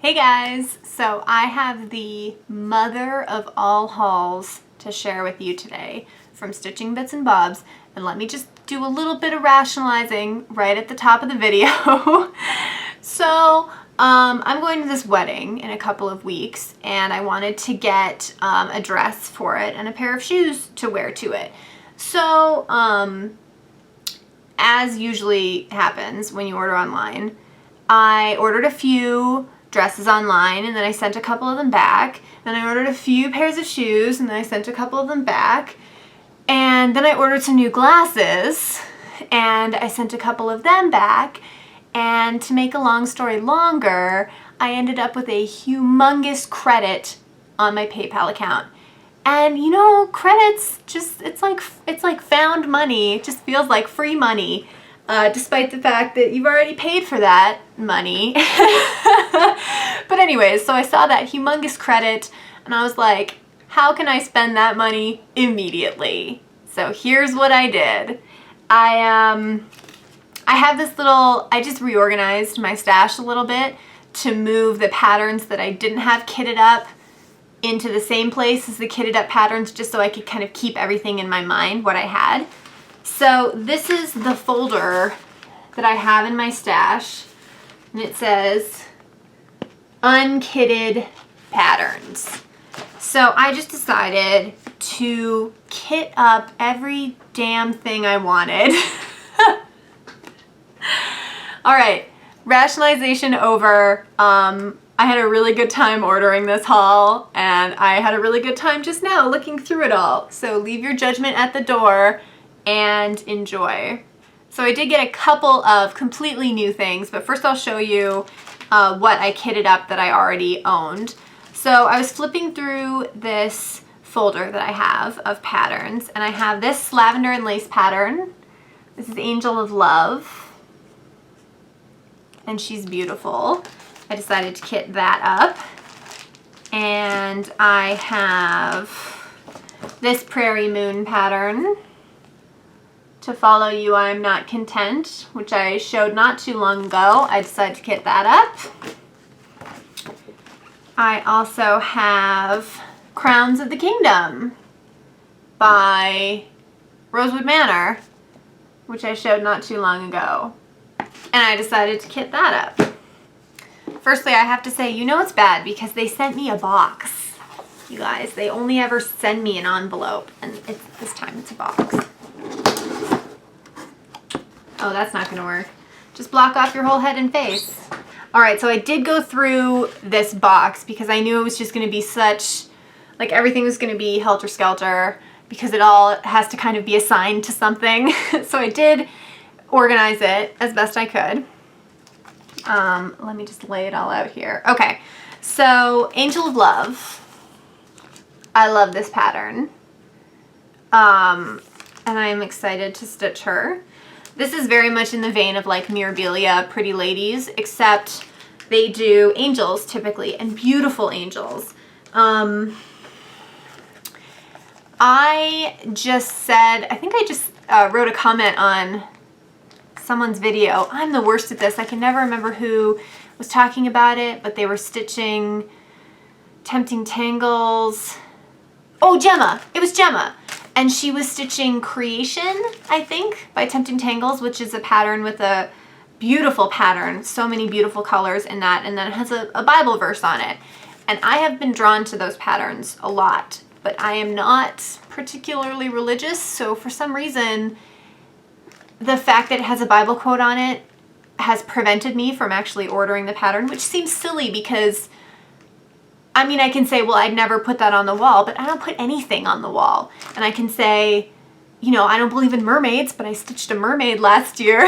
Hey guys, so I have the mother of all hauls to share with you today from Stitching Bits and Bobs, and let me just do a little bit of rationalizing right at the top of the video. So I'm going to this wedding in a couple of weeks, and I wanted to get a dress for it and a pair of shoes to wear to it. So as usually happens when you order online, I ordered a few dresses online, and then I sent a couple of them back. Then I ordered a few pairs of shoes, and then I sent a couple of them back. And then I ordered some new glasses, and I sent a couple of them back. And to make a long story longer, I ended up with a humongous credit on my PayPal account. And you know, credits just, it's like found money. It just feels like free money. Despite the fact that you've already paid for that money. But anyways, so I saw that humongous credit and I was like, how can I spend that money immediately? So here's what I did. I have this little, I just reorganized my stash a little bit to move the patterns that I didn't have kitted up into the same place as the kitted up patterns, just so I could kind of keep everything in my mind, what I had. So this is the folder that I have in my stash, and it says unkitted patterns. So I just decided to kit up every damn thing I wanted. All right, rationalization over. I had a really good time ordering this haul, and I had a really good time just now looking through it all. So leave your judgment at the door and enjoy. So I did get a couple of completely new things, but first I'll show you what I kitted up that I already owned. So I was flipping through this folder that I have of patterns, and I have this lavender and lace pattern. This is Angel of Love, and she's beautiful. I decided to kit that up. And I have this Prairie Moon pattern, To Follow You I'm Not Content, which I showed not too long ago. I decided to kit that up. I also have Crowns of the Kingdom by Rosewood Manor, which I showed not too long ago. And I decided to kit that up. Firstly, I have to say, you know it's bad because they sent me a box. You guys, they only ever send me an envelope, and this time it's a box. Oh, that's not gonna work. Just block off your whole head and face. All right, so I did go through this box because I knew it was just gonna be such, like everything was gonna be helter-skelter because it all has to kind of be assigned to something. So I did organize it as best I could. Let me just lay it all out here. Okay, so Angel of Love. I love this pattern. And I'm excited to stitch her. This is very much in the vein of like Mirabilia Pretty Ladies, except they do angels typically, and beautiful angels. I just said, I think I just wrote a comment on someone's video. I'm the worst at this. I can never remember who was talking about it, but they were stitching Tempting Tangles. Oh, Gemma. It was Gemma. And she was stitching Creation, I think, by Tempting Tangles, which is a pattern with a beautiful pattern. So many beautiful colors in that. And then it has a Bible verse on it. And I have been drawn to those patterns a lot, but I am not particularly religious. So for some reason, the fact that it has a Bible quote on it has prevented me from actually ordering the pattern, which seems silly because, I mean, I can say, well, I'd never put that on the wall, but I don't put anything on the wall. And I can say, you know, I don't believe in mermaids, but I stitched a mermaid last year.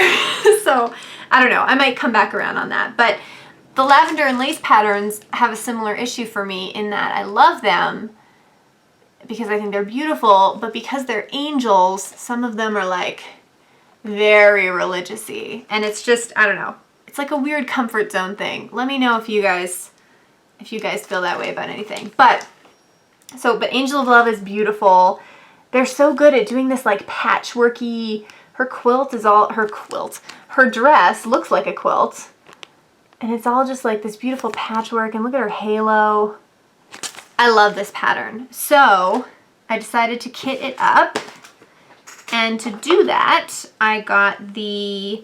So I don't know, I might come back around on that. But the lavender and lace patterns have a similar issue for me in that I love them because I think they're beautiful, but because they're angels, some of them are like very religious-y, and it's just, I don't know, it's like a weird comfort zone thing. Let me know if you guys feel that way about anything. But Angel of Love is beautiful. They're so good at doing this like patchworky, her dress looks like a quilt. And it's all just like this beautiful patchwork, and look at her halo. I love this pattern. So I decided to kit it up, and to do that, I got the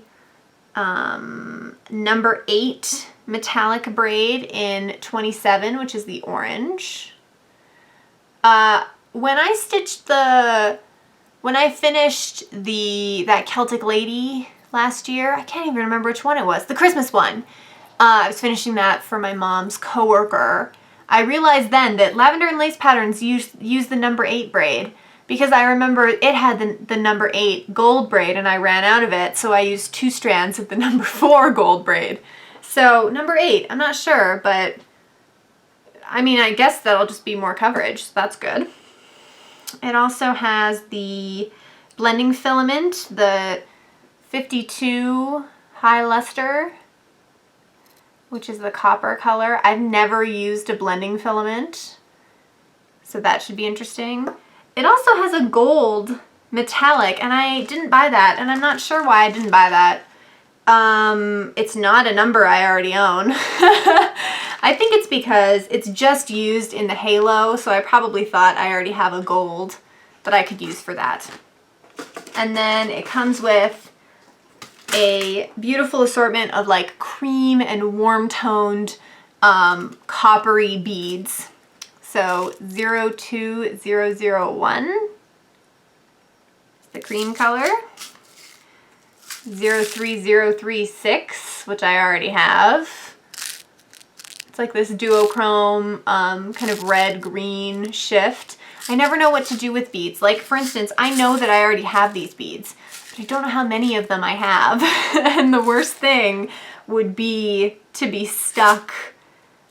number 8 metallic braid in 27, which is the orange. When I finished that Celtic Lady last year, I can't even remember which one it was, the Christmas one. I was finishing that for my mom's coworker. I realized then that Lavender and Lace Patterns use the number 8 braid, because I remember it had the number 8 gold braid and I ran out of it, so I used 2 strands of the number 4 gold braid. So number 8, I'm not sure, but I mean, I guess that'll just be more coverage, so that's good. It also has the blending filament, the 52 high luster, which is the copper color. I've never used a blending filament, so that should be interesting. It also has a gold metallic, and I didn't buy that, and I'm not sure why I didn't buy that. It's not a number I already own. I think it's because it's just used in the halo, so I probably thought I already have a gold that I could use for that. And then it comes with a beautiful assortment of like cream and warm toned coppery beads. So 02001 is the cream color. 03036, which I already have. It's like this duochrome kind of red-green shift. I never know what to do with beads. Like, for instance, I know that I already have these beads, but I don't know how many of them I have. And the worst thing would be to be stuck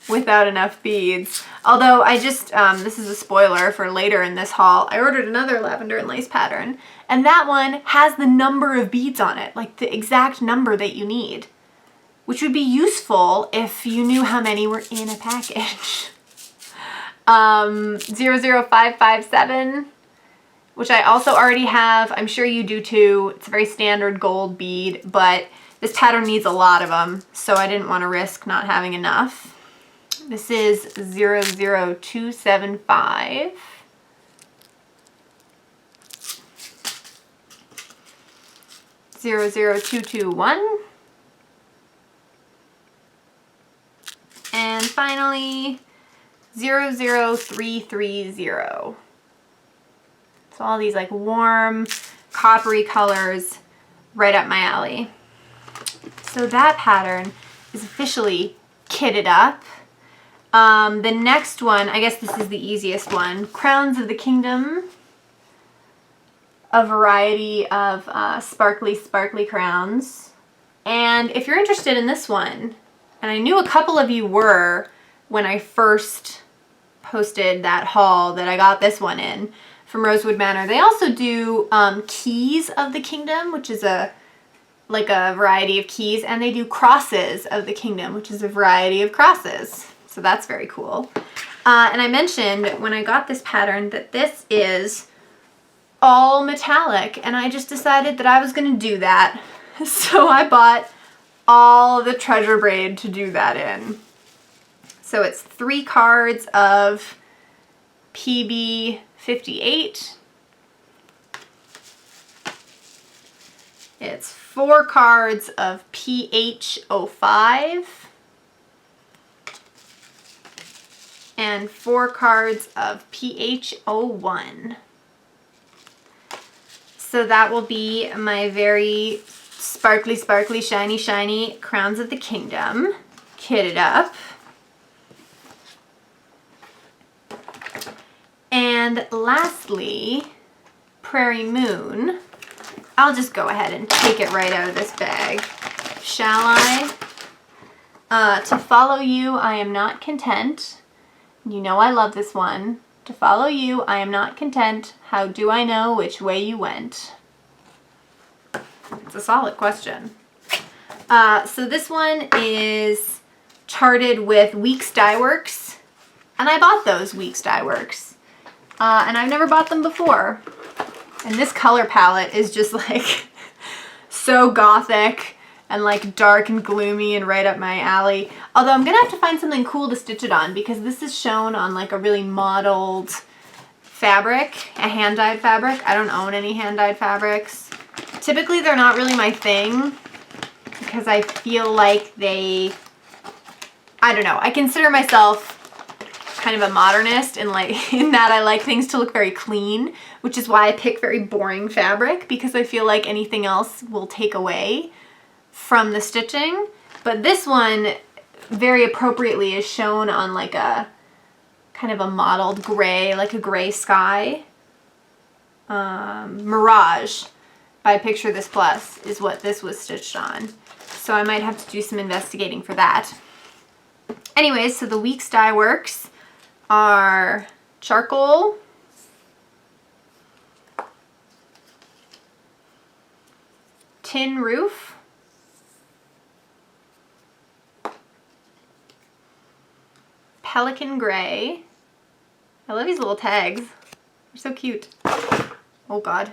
without enough beads. Although I just, this is a spoiler for later in this haul, I ordered another lavender and lace pattern, and that one has the number of beads on it, like the exact number that you need, which would be useful if you knew how many were in a package. 00557, which I also already have. I'm sure you do too. It's a very standard gold bead, but this pattern needs a lot of them, so I didn't want to risk not having enough. This is 00275. Zero 221. And finally 00330. So all these like warm coppery colors, right up my alley. So that pattern is officially kitted up. The next one, I guess this is the easiest one, Crowns of the Kingdom. A variety of sparkly crowns. And if you're interested in this one, and I knew a couple of you were when I first posted that haul that I got this one in from Rosewood Manor, they also do Keys of the Kingdom, which is like a variety of keys, and they do Crosses of the Kingdom, which is a variety of crosses. So that's very cool. And I mentioned when I got this pattern that this is all metallic, and I just decided that I was going to do that. So I bought all the treasure braid to do that in. So it's 3 cards of PB58. It's 4 cards of PH05. And 4 cards of PH01. So that will be my very sparkly, shiny Crowns of the Kingdom kitted up. And lastly, Prairie Moon. I'll just go ahead and take it right out of this bag, shall I? To follow you, I am not content. You know I love this one. To follow you, I am not content. How do I know which way you went? It's a solid question. So this one is charted with Weeks Dyeworks, and I bought those Weeks Dyeworks, and I've never bought them before. And this color palette is just like so gothic and like dark and gloomy and right up my alley. Although I'm gonna have to find something cool to stitch it on because this is shown on like a really modeled fabric, a hand-dyed fabric. I don't own any hand-dyed fabrics. Typically they're not really my thing because I feel like they, I don't know, I consider myself kind of a modernist and like in that I like things to look very clean, which is why I pick very boring fabric because I feel like anything else will take away from the stitching. But this one very appropriately is shown on like a kind of a mottled gray, like a gray sky. Mirage by Picture This Plus is what this was stitched on. So I might have to do some investigating for that. Anyways, so the week's Dyeworks are charcoal, tin roof, pelican gray. I love these little tags. They're so cute. Oh God,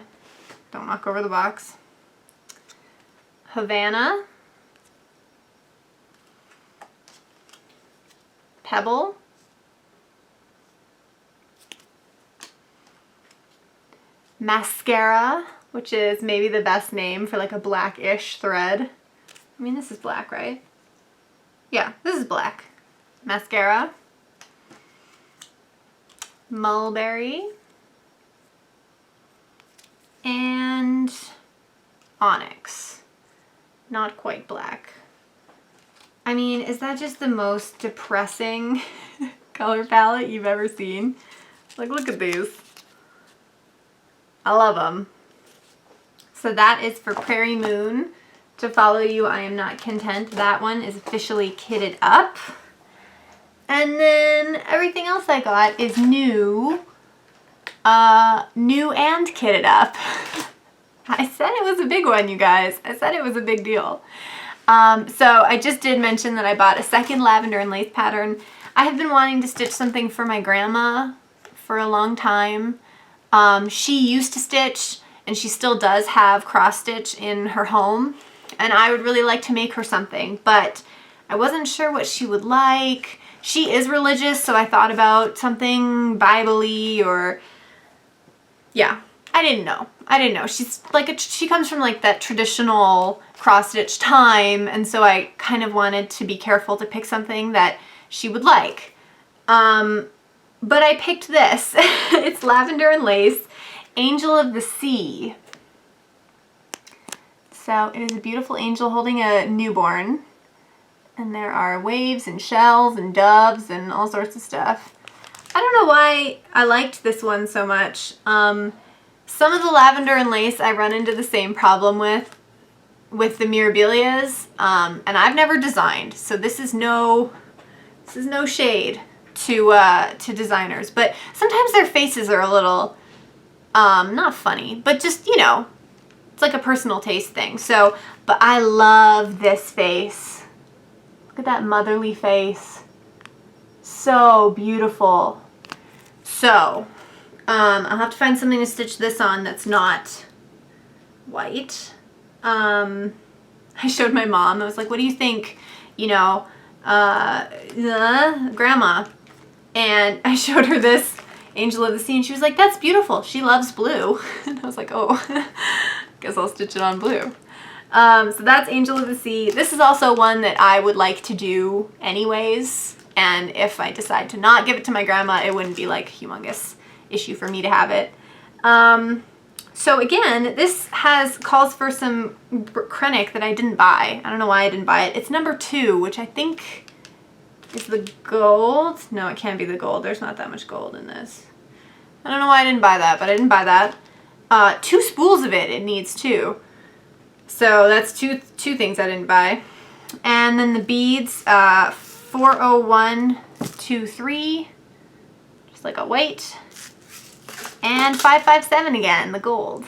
don't knock over the box. Havana, pebble, mascara, which is maybe the best name for like a blackish thread. I mean, this is black, right? Yeah, this is black. Mascara, mulberry, and onyx. Not quite black. I mean, is that just the most depressing color palette you've ever seen? Like, look at these. I love them. So that is for Prairie Moon. To Follow You, I Am Not Content. That one is officially kitted up. And then everything else I got is new. New and kitted up. I said it was a big one, you guys. I said it was a big deal. So I just did mention that I bought a second lavender and lace pattern. I have been wanting to stitch something for my grandma for a long time. She used to stitch and she still does have cross stitch in her home, and I would really like to make her something, but I wasn't sure what she would like. She is religious, so I thought about something Bible-y or, yeah, I didn't know. She's like, she comes from like that traditional cross stitch time, and so I kind of wanted to be careful to pick something that she would like. But I picked this. It's lavender and lace, Angel of the Sea. So it is a beautiful angel holding a newborn. And there are waves and shells and doves and all sorts of stuff. I don't know why I liked this one so much. Some of the lavender and lace I run into the same problem with the Mirabilias, and I've never designed, so this is no shade to designers, but sometimes their faces are a little not funny, but just, you know, it's like a personal taste thing. So, but I love this face. Look at that motherly face. So beautiful. So, I'll have to find something to stitch this on that's not white. I showed my mom. I was like, what do you think, you know, grandma? And I showed her this Angel of the Sea and she was like, that's beautiful. She loves blue. And I was like, oh, guess I'll stitch it on blue. So that's Angel of the Sea. This is also one that I would like to do anyways. And if I decide to not give it to my grandma, it wouldn't be like a humongous issue for me to have it. So again, this calls for some Krennic that I didn't buy. I don't know why I didn't buy it. It's number 2, which I think is the gold. No, it can't be the gold. There's not that much gold in this. I don't know why I didn't buy that, but I didn't buy that. 2 spools of it needs too. So that's two things I didn't buy. And then the beads, 40123, just like a white. And 557 again, the gold.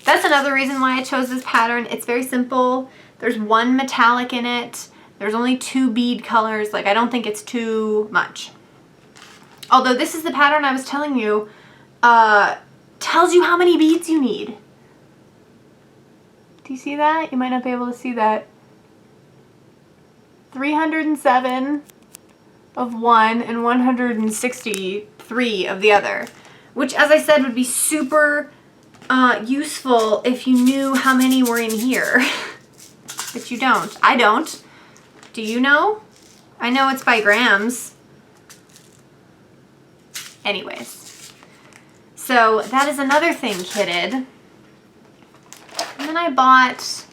That's another reason why I chose this pattern. It's very simple. There's 1 metallic in it. There's only 2 bead colors. Like, I don't think it's too much. Although this is the pattern I was telling you, tells you how many beads you need. Do you see that? You might not be able to see that. 307 of one and 163 of the other, which, as I said, would be super useful if you knew how many were in here. But you don't. I don't. Do you know? I know it's by grams. Anyways, so that is another thing kitted. And then I bought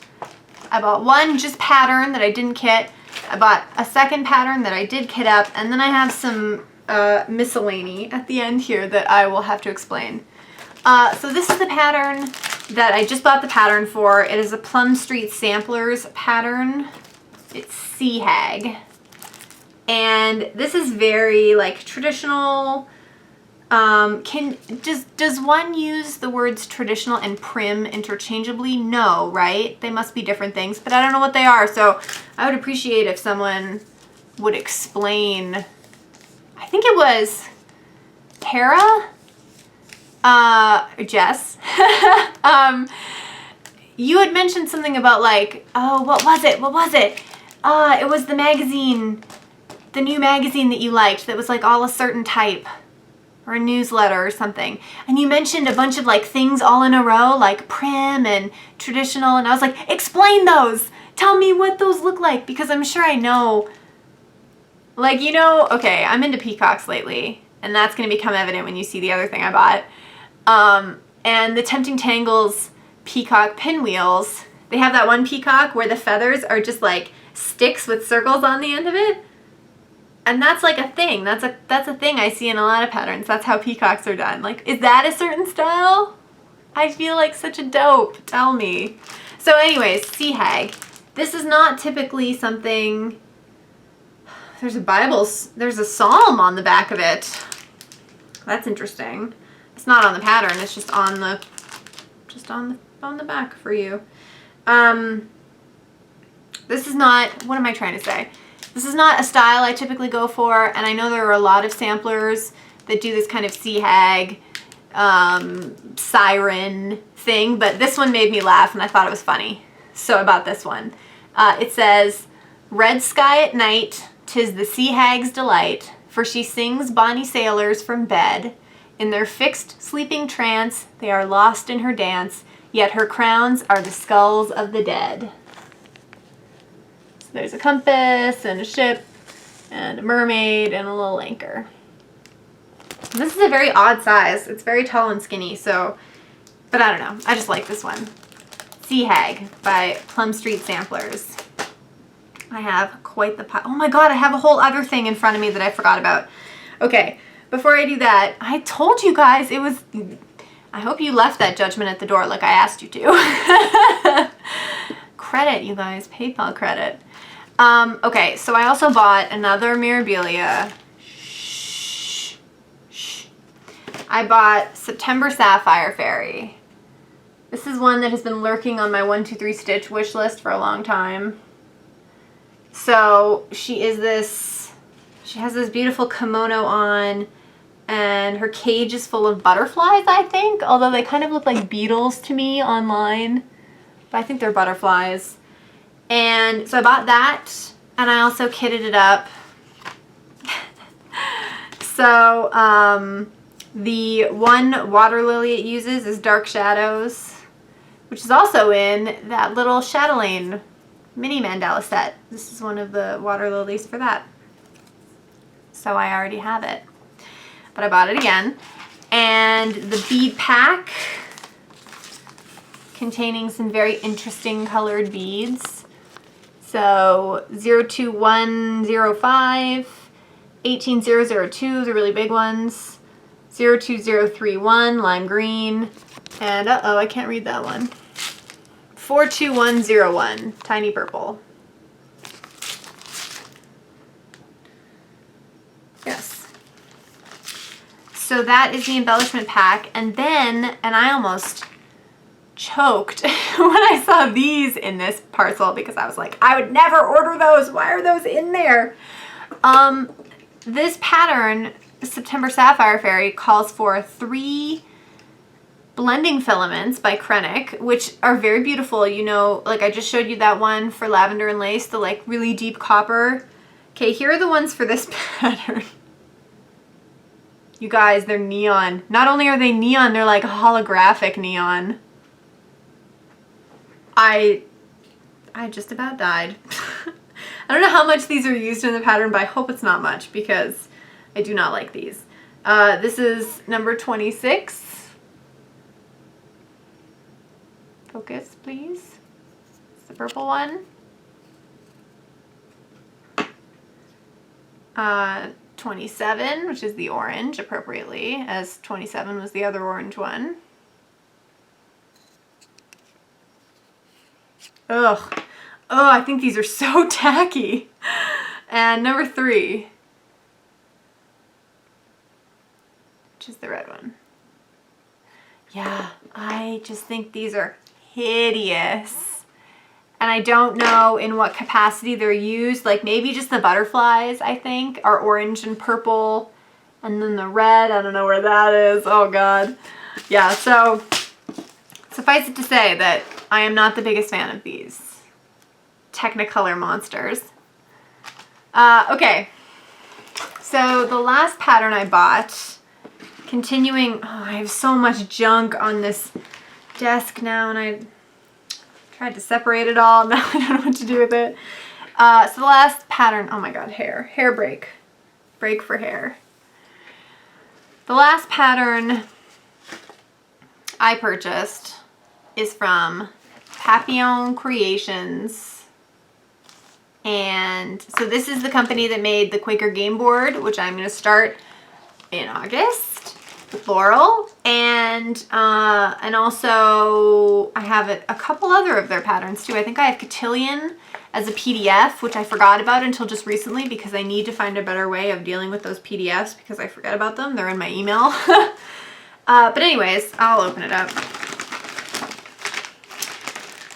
one just pattern that I didn't kit. I bought a second pattern that I did kit up, and then I have some miscellany at the end here that I will have to explain. So this is the pattern that I just bought the pattern for. It is a Plum Street Samplers pattern. It's Sea Hag. And this is very like traditional. Does one use the words traditional and prim interchangeably? No, right? They must be different things, but I don't know what they are. So I would appreciate if someone would explain. I think it was Tara, Jess. You had mentioned something about like, oh, what was it? What was it? It was the magazine, the new magazine that you liked that was like all a certain type. Or a newsletter or something. And you mentioned a bunch of like things all in a row, like prim and traditional, and I was like, explain those! Tell me what those look like, because I'm sure I know. Like, you know, okay, I'm into peacocks lately, and that's gonna become evident when you see the other thing I bought. And the Tempting Tangles peacock pinwheels, they have that one peacock where the feathers are just like sticks with circles on the end of it. And that's like a thing. That's a thing I see in a lot of patterns. That's how peacocks are done. Like, is that a certain style? I feel like such a dope. Tell me. So anyways, Sea Hag. This is not typically something. There's a psalm on the back of it. That's interesting. It's not on the pattern. It's just on the back for you. This is not. What am I trying to say? This is not a style I typically go for, and I know there are a lot of samplers that do this kind of Sea Hag, siren thing, but this one made me laugh and I thought it was funny. So I bought this one. It says, "Red sky at night, 'tis the Sea Hag's delight, for she sings bonny sailors from bed. In their fixed sleeping trance, they are lost in her dance, yet her crowns are the skulls of the dead." There's a compass and a ship and a mermaid and a little anchor. And this is a very odd size. It's very tall and skinny, so, but I don't know. I just like this one. Sea Hag by Plum Street Samplers. I have quite the pile. Oh my god, I have a whole other thing in front of me that I forgot about. Okay, before I do that, I told you guys it was, I hope you left that judgment at the door like I asked you to. Credit, you guys, PayPal credit. Okay, so I also bought another Mirabilia. Shh. I bought September Sapphire Fairy. This is one that has been lurking on my 1-2-3 stitch wish list for a long time. So she has this beautiful kimono on, and her cage is full of butterflies, I think, although they kind of look like beetles to me online, but I think they're butterflies. And so I bought that, and I also kitted it up. So the one water lily it uses is Dark Shadows, which is also in that little Chatelaine mini mandala set. This is one of the water lilies for that. So I already have it, but I bought it again. And the bead pack containing some very interesting colored beads. So 02105, 18002, the really big ones, 02031, lime green, and uh-oh, I can't read that one, 42101, tiny purple. Yes. So that is the embellishment pack, and then, and I almost choked when I saw these in this parcel because I was like, I would never order those. Why are those in there? This pattern, September Sapphire Fairy, calls for 3 blending filaments by Krennic, which are very beautiful. You know, like I just showed you that one for lavender and lace, the like really deep copper. Okay, here are the ones for this pattern. You guys, they're neon. Not only are they neon, they're like holographic neon. I just about died. I don't know how much these are used in the pattern, but I hope it's not much because I do not like these. This is number 26. Focus, please. It's the purple one. 27, which is the orange, appropriately, as 27 was the other orange one. Ugh. Oh, I think these are so tacky. And number 3, which is the red one. Yeah, I just think these are hideous. And I don't know in what capacity they're used. Like maybe just the butterflies, I think, are orange and purple. And then the red, I don't know where that is. Oh God. Yeah, so suffice it to say that I am not the biggest fan of these Technicolor monsters. Okay, so the last pattern I bought, continuing, oh, I have so much junk on this desk now, and I tried to separate it all. Now I don't know what to do with it. So the last pattern, oh my God, hair break for hair. The last pattern I purchased is from Papillon Creations. And so this is the company that made the Quaker game board, which I'm going to start in August with Laurel. And also I have a couple other of their patterns too. I think I have Cotillion as a PDF, which I forgot about until just recently because I need to find a better way of dealing with those PDFs because I forget about them. They're in my email. But anyways, I'll open it up.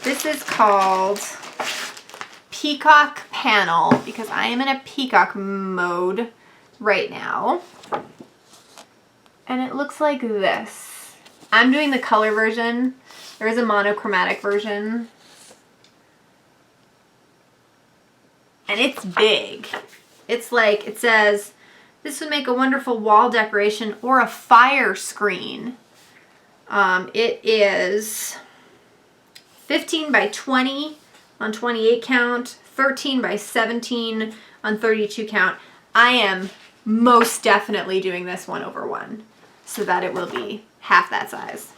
This is called Peacock Panel because I am in a peacock mode right now. And it looks like this. I'm doing the color version. There is a monochromatic version. And it's big. It's like, it says, this would make a wonderful wall decoration or a fire screen. It is 15 by 20 on 28 count, 13 by 17 on 32 count. I am most definitely doing this 1/1 so that it will be half that size.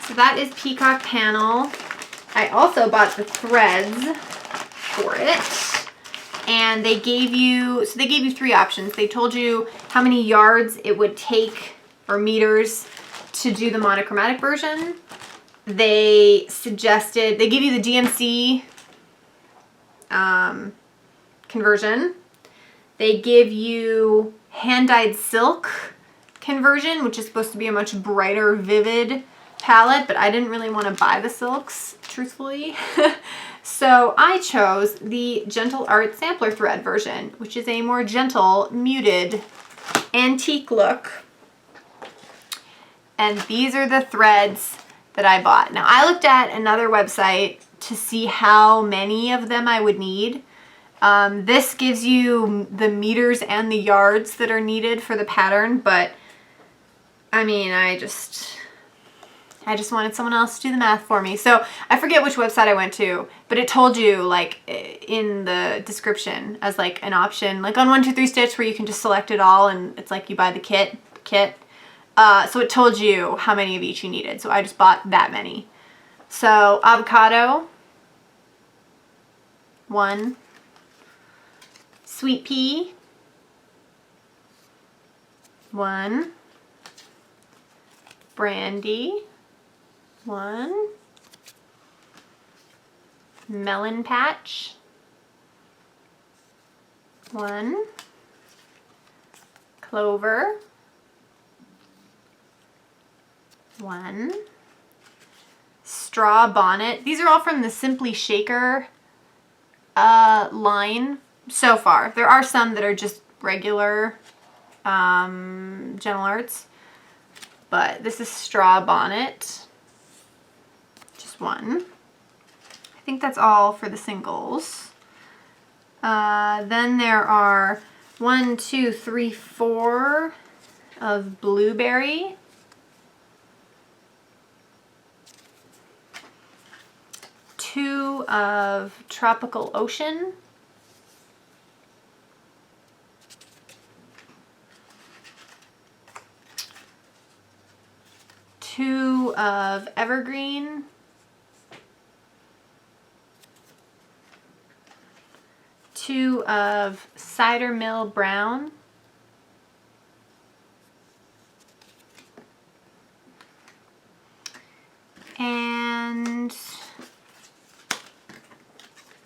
So that is Peacock Panel. I also bought the threads for it. And they gave you, so they gave you 3 options. They told you how many yards it would take, or meters, to do the monochromatic version. They suggested, they give you the DMC conversion. They give you hand-dyed silk conversion, which is supposed to be a much brighter, vivid palette, but I didn't really want to buy the silks, truthfully. So I chose the Gentle Art Sampler Thread version, which is a more gentle, muted, antique look. And these are the threads that I bought. Now I looked at another website to see how many of them I would need. This gives you the meters and the yards that are needed for the pattern, but I mean, I just wanted someone else to do the math for me. So I forget which website I went to, but it told you like in the description as like an option, like on 1-2-3 Stitch where you can just select it all and it's like you buy the kit. So it told you how many of each you needed. So I just bought that many. So avocado, 1. Sweet pea, 1. Brandy, 1. Melon patch, 1. Clover, 1. Straw bonnet. These are all from the Simply Shaker line so far. There are some that are just regular Gentle Arts. but this is Straw Bonnet. Just one. I think that's all for the singles. Then there are 1, 2, 3, 4 of Blueberry. Two of Tropical Ocean. Two of Evergreen. Two of Cider Mill Brown. And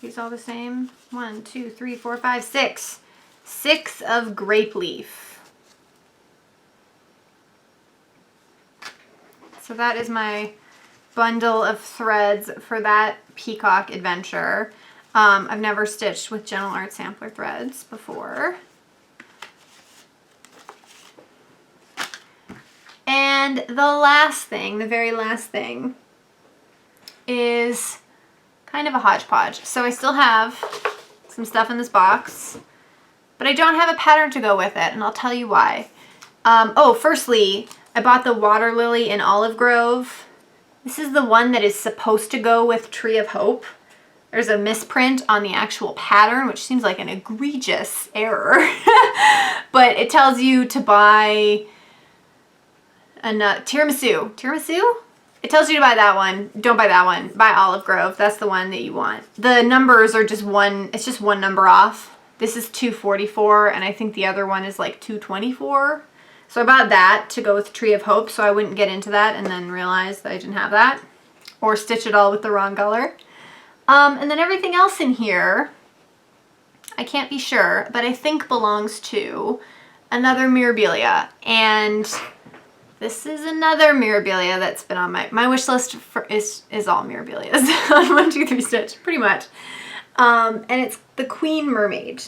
these all the same? 1, 2, 3, 4, 5, 6. 6 of Grape Leaf. So that is my bundle of threads for that Peacock adventure. I've never stitched with Gentle Art Sampler threads before. And the last thing, the very last thing, is kind of a hodgepodge. So I still have some stuff in this box, but I don't have a pattern to go with it, and I'll tell you why. Oh, firstly, I bought the Water Lily in Olive Grove. This is the one that is supposed to go with Tree of Hope. There's a misprint on the actual pattern, which seems like an egregious error. But it tells you to buy a tiramisu. Tiramisu? It tells you to buy that one. Don't buy that one. Buy Olive Grove. That's the one that you want. The numbers are just one, it's just one number off. This is 244, and I think the other one is like 224. So I bought that to go with Tree of Hope, so I wouldn't get into that and then realize that I didn't have that. Or stitch it all with the wrong color. And then everything else in here, I can't be sure, but I think belongs to another Mirabilia. And this is another Mirabilia that's been on my wish list is all Mirabilias on 1, 2, 3 Stitch, pretty much. And it's the Queen Mermaid.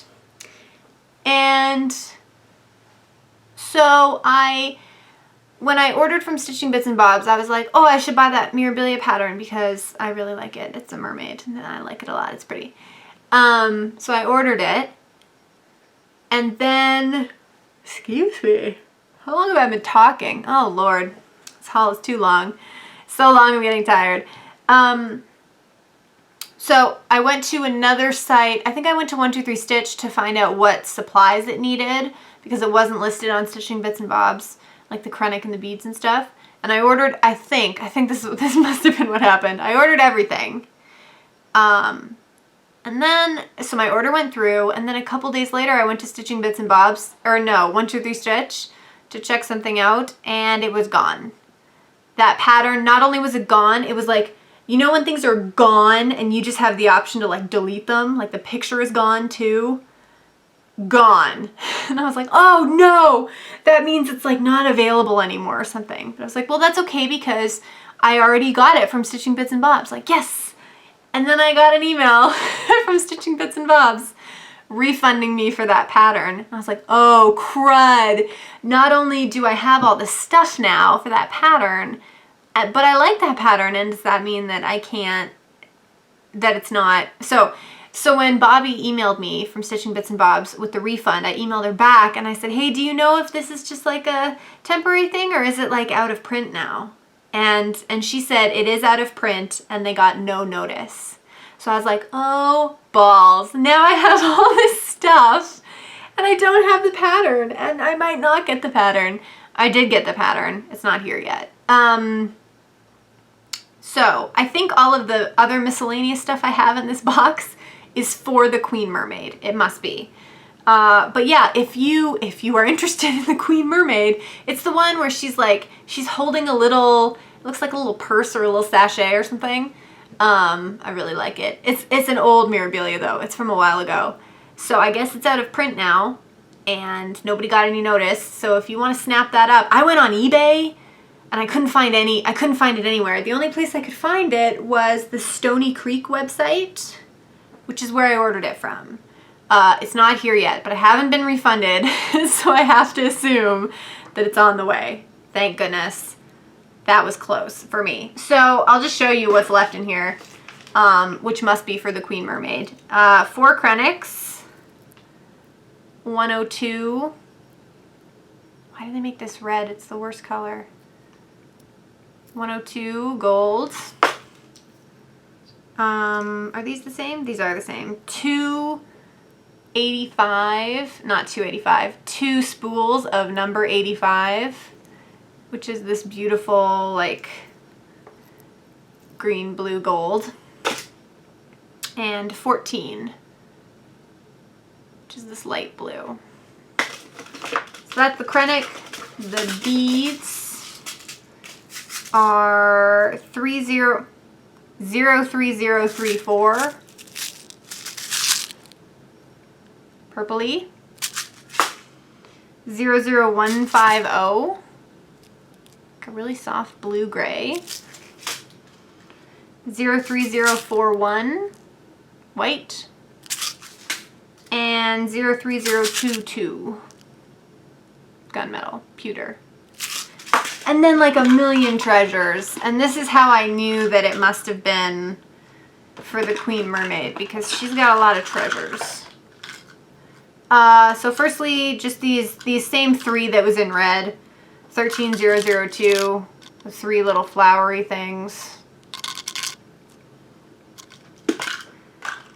And so when I ordered from Stitching Bits and Bobs, I was like, oh, I should buy that Mirabilia pattern because I really like it. It's a mermaid and I like it a lot. It's pretty. So I ordered it. And then, excuse me, how long have I been talking? Oh, Lord. This haul is too long. So long, I'm getting tired. So I went to another site. I think I went to 1, 2, 3 Stitch to find out what supplies it needed because it wasn't listed on Stitching Bits and Bobs, like the Krennic and the beads and stuff. And I ordered, I think this must have been what happened. I ordered everything. And then, so my order went through, and then a couple days later I went to Stitching Bits and Bobs, or no, 1, 2, 3 Stitch to check something out, and it was gone. That pattern, not only was it gone, it was like, you know when things are gone and you just have the option to like delete them? Like the picture is gone too? Gone. And I was like, oh no, that means it's like not available anymore or something. But I was like, well, that's okay because I already got it from Stitching Bits and Bobs. Like, yes. And then I got an email from Stitching Bits and Bobs refunding me for that pattern. And I was like, oh crud. Not only do I have all this stuff now for that pattern, but I like that pattern, and does that mean that I can't, that it's not, so when Bobby emailed me from Stitching Bits and Bobs with the refund, I emailed her back and I said, hey, do you know if this is just like a temporary thing or is it like out of print now? And she said it is out of print and they got no notice. So I was like, oh balls, now I have all this stuff and I don't have the pattern and I might not get the pattern. I did get the pattern, it's not here yet. So I think all of the other miscellaneous stuff I have in this box is for the Queen Mermaid. It must be. But yeah, if you are interested in the Queen Mermaid, it's the one where she's holding a little, it looks like a little purse or a little sachet or something. I really like it. It's an old Mirabilia though. It's from a while ago. So I guess it's out of print now and nobody got any notice. So if you want to snap that up, I went on eBay and I couldn't find it anywhere. The only place I could find it was the Stony Creek website, which is where I ordered it from. It's not here yet, but I haven't been refunded, so I have to assume that it's on the way. Thank goodness. That was close for me. So I'll just show you what's left in here, which must be for the Queen Mermaid. 4 Krennics, 102. Why do they make this red? It's the worst color. 102 gold. Are these the same? These are the same. 285, not 285, 2 spools of number 85, which is this beautiful, like, green, blue, gold. And 14, which is this light blue. So that's the Krennic. The beads are 03034, purpley, 00150, like a really soft blue gray, 03041, white, and 03022, gunmetal, pewter. And then like a million treasures. And this is how I knew that it must have been for the Queen Mermaid, because she's got a lot of treasures. So firstly, just these same 3 that was in red. 13002, the 3 little flowery things.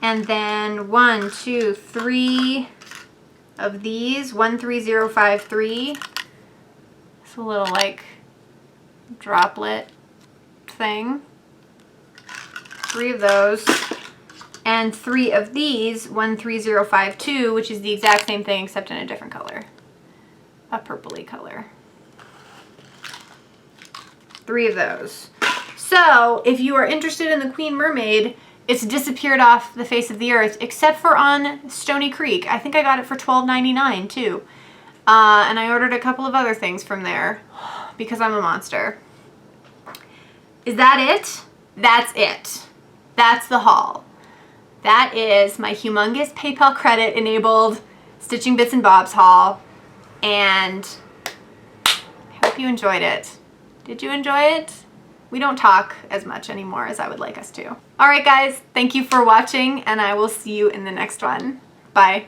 And then 1, 2, 3 of these, 13053. It's a little like droplet thing. 3 of those. And 3 of these, 13052, which is the exact same thing except in a different color. A purpley color. 3 of those. So if you are interested in the Queen Mermaid, it's disappeared off the face of the earth, except for on Stony Creek. I think I got it for $12.99 too. And I ordered a couple of other things from there because I'm a monster. Is that it? That's it. That's the haul. That is my humongous PayPal credit enabled Stitching Bits and Bobs haul. And I hope you enjoyed it. Did you enjoy it? We don't talk as much anymore as I would like us to. All right, guys, thank you for watching, and I will see you in the next one. Bye.